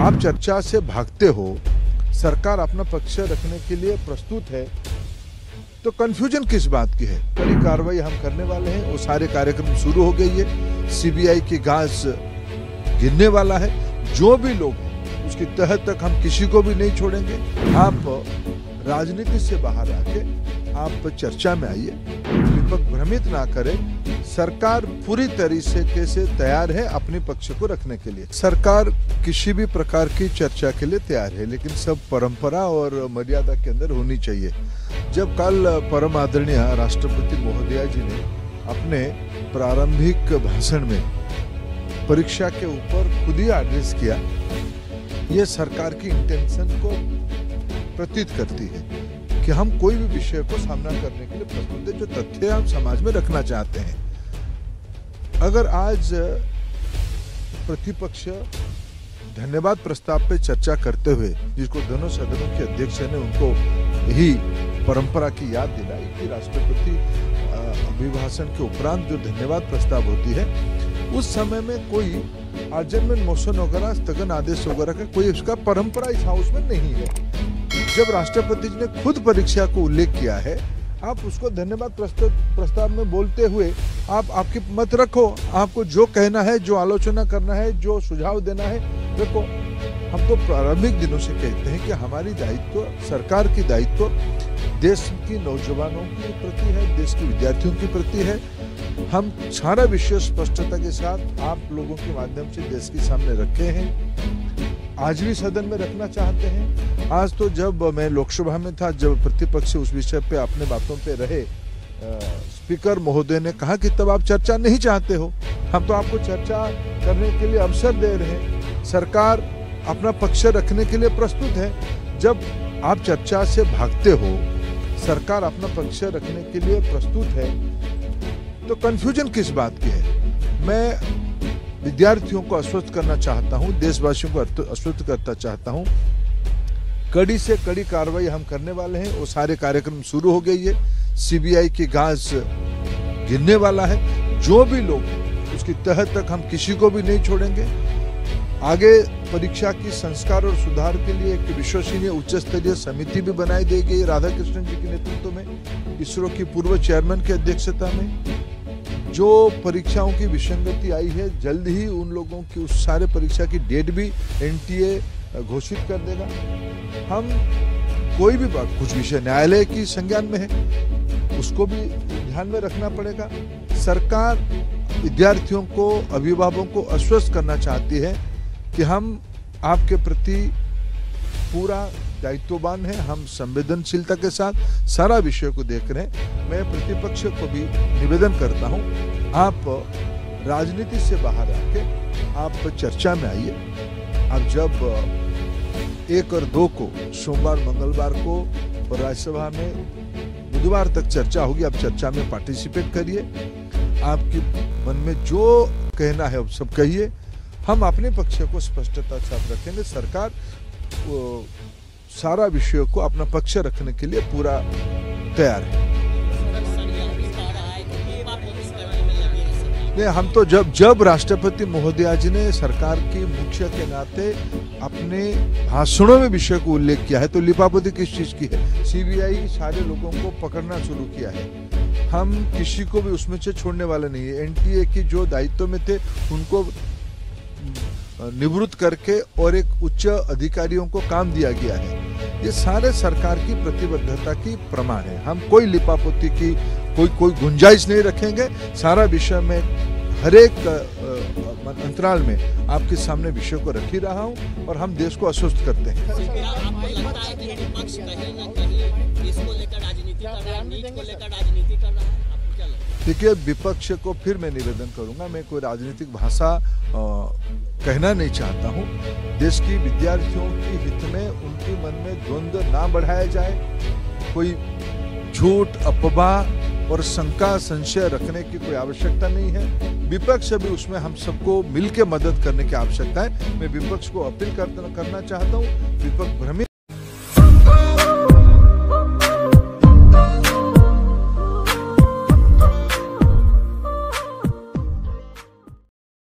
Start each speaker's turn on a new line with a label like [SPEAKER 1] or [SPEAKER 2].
[SPEAKER 1] आप चर्चा से भागते हो, सरकार अपना पक्ष रखने के लिए प्रस्तुत है, तो कंफ्यूजन किस बात की है? कड़ी कार्रवाई हम करने वाले हैं, वो सारे कार्यक्रम शुरू हो गई है, सीबीआई की घास गिरने वाला है। जो भी लोग हैं उसकी तह तक हम किसी को भी नहीं छोड़ेंगे। आप राजनीति से बाहर आके आप चर्चा में आइए, विपक्ष भ्रमित ना करे। सरकार पूरी तरीके से तैयार है अपने पक्ष को रखने के लिए। सरकार किसी भी प्रकार की चर्चा के लिए तैयार है, लेकिन सब परंपरा और मर्यादा के अंदर होनी चाहिए। जब कल परम आदरणीय राष्ट्रपति महोदया जी ने अपने प्रारंभिक भाषण में परीक्षा के ऊपर खुद ही एड्रेस किया, ये सरकार की इंटेंशन को प्रतीत करती है कि हम कोई भी विषय को सामना करने के लिए प्रस्तुत है, जो तथ्य हम समाज में रखना चाहते हैं। अगर आज प्रतिपक्ष धन्यवाद प्रस्ताव पे चर्चा करते हुए, जिसको दोनों सदनों के अध्यक्ष ने उनको यही परंपरा की याद दिलाई कि राष्ट्रपति अभिभाषण के उपरांत जो धन्यवाद प्रस्ताव होती है, उस समय में कोई आर्जनमेंट मोशन वगैरह, स्थगन आदेश वगैरह का कोई उसका परंपरा इस हाउस में नहीं है। जब राष्ट्रपति जी ने खुद परीक्षा को उल्लेख किया है, आप उसको धन्यवाद प्रस्ताव में बोलते हुए आप आपकी मत रखो, आपको जो कहना है, जो आलोचना करना है, जो सुझाव देना है देखो। हम तो प्रारंभिक दिनों से कहते हैं कि हमारी दायित्व, सरकार की दायित्व देश की नौजवानों के प्रति है, देश के विद्यार्थियों के प्रति है। हम सारा विषय स्पष्टता के साथ आप लोगों के माध्यम से देश के सामने रखे हैं, आज भी सदन में रखना चाहते हैं। आज तो जब मैं लोकसभा में था, जब प्रतिपक्ष उस विषय पे अपने बातों पे रहे, स्पीकर महोदय ने कहा कि तब आप चर्चा नहीं चाहते हो, हम तो आपको चर्चा करने के लिए अवसर दे रहे हैं, सरकार अपना पक्ष रखने के लिए प्रस्तुत है। जब आप चर्चा से भागते हो, सरकार अपना पक्ष रखने के लिए प्रस्तुत है, तो कंफ्यूजन किस बात की है? मैं विद्यार्थियों को आश्वस्त करना चाहता हूं, देशवासियों को आश्वस्त करना चाहता हूं, कड़ी से कड़ी कार्रवाई हम करने वाले हैं। वो सारे कार्यक्रम शुरू हो गई है, सीबीआई की घास गिरने वाला है। जो भी लोग उसकी तह तक हम किसी को भी नहीं छोड़ेंगे। आगे परीक्षा की संस्कार और सुधार के लिए एक विश्वसनीय उच्च स्तरीय समिति भी बनाई दी गई राधाकृष्णन जी के नेतृत्व में, इसरो की पूर्व चेयरमैन की अध्यक्षता में। जो परीक्षाओं की विसंगति आई है, जल्द ही उन लोगों की उस सारे परीक्षा की डेट भी एनटीए घोषित कर देगा। हम कोई भी बात, कुछ विषय न्यायालय की संज्ञान में है, उसको भी ध्यान में रखना पड़ेगा। सरकार विद्यार्थियों को, अभिभावकों को आश्वस्त करना चाहती है कि हम आपके प्रति पूरा दायित्ववान है, हम संवेदनशीलता के साथ सारा विषय को देख रहे हैं। मैं प्रतिपक्ष को भी निवेदन करता हूं, आप राजनीति से बाहर आके आप चर्चा में आइए। आप जब 1 और 2 को, सोमवार मंगलवार को और राज्यसभा में बुधवार तक चर्चा होगी, आप चर्चा में पार्टिसिपेट करिए। आपकी मन में जो कहना है सब कहिए, हम अपने पक्ष को स्पष्टता के साथ रखेंगे। सरकार सारा विषयों को अपना पक्ष रखने के लिए पूरा तैयार है। नहीं, हम तो जब राष्ट्रपति महोदया जी ने सरकार की मुख्य के नाते अपने भाषणों में विषय को उल्लेख किया है, तो लिपापोती किस चीज की है? सीबीआई सारे लोगों को पकड़ना शुरू किया है, हम किसी को भी उसमें से छोड़ने वाले नहीं है। एनटीए की जो दायित्व में थे उनको निवृत्त करके और एक उच्च अधिकारियों को काम दिया गया है। ये सारे सरकार की प्रतिबद्धता की प्रमाण है। हम कोई लिपापोती की कोई गुंजाइश नहीं रखेंगे। सारा विषय में हर एक अंतराल में आपके सामने विषय को रख ही रहा हूं और हम देश को आश्वस्त करते हैं। देखिए, विपक्ष को फिर मैं निवेदन करूंगा, मैं कोई राजनीतिक भाषा कहना नहीं चाहता हूं। देश की विद्यार्थियों के हित में उनके मन में द्वंद्व ना बढ़ाया जाए, कोई झूठ, अफवाह और शंका, संशय रखने की कोई आवश्यकता नहीं है। विपक्ष भी उसमें हम सबको मिलकर मदद करने की आवश्यकता है। मैं विपक्ष को अपील करना चाहता हूं, विपक्ष भ्रमित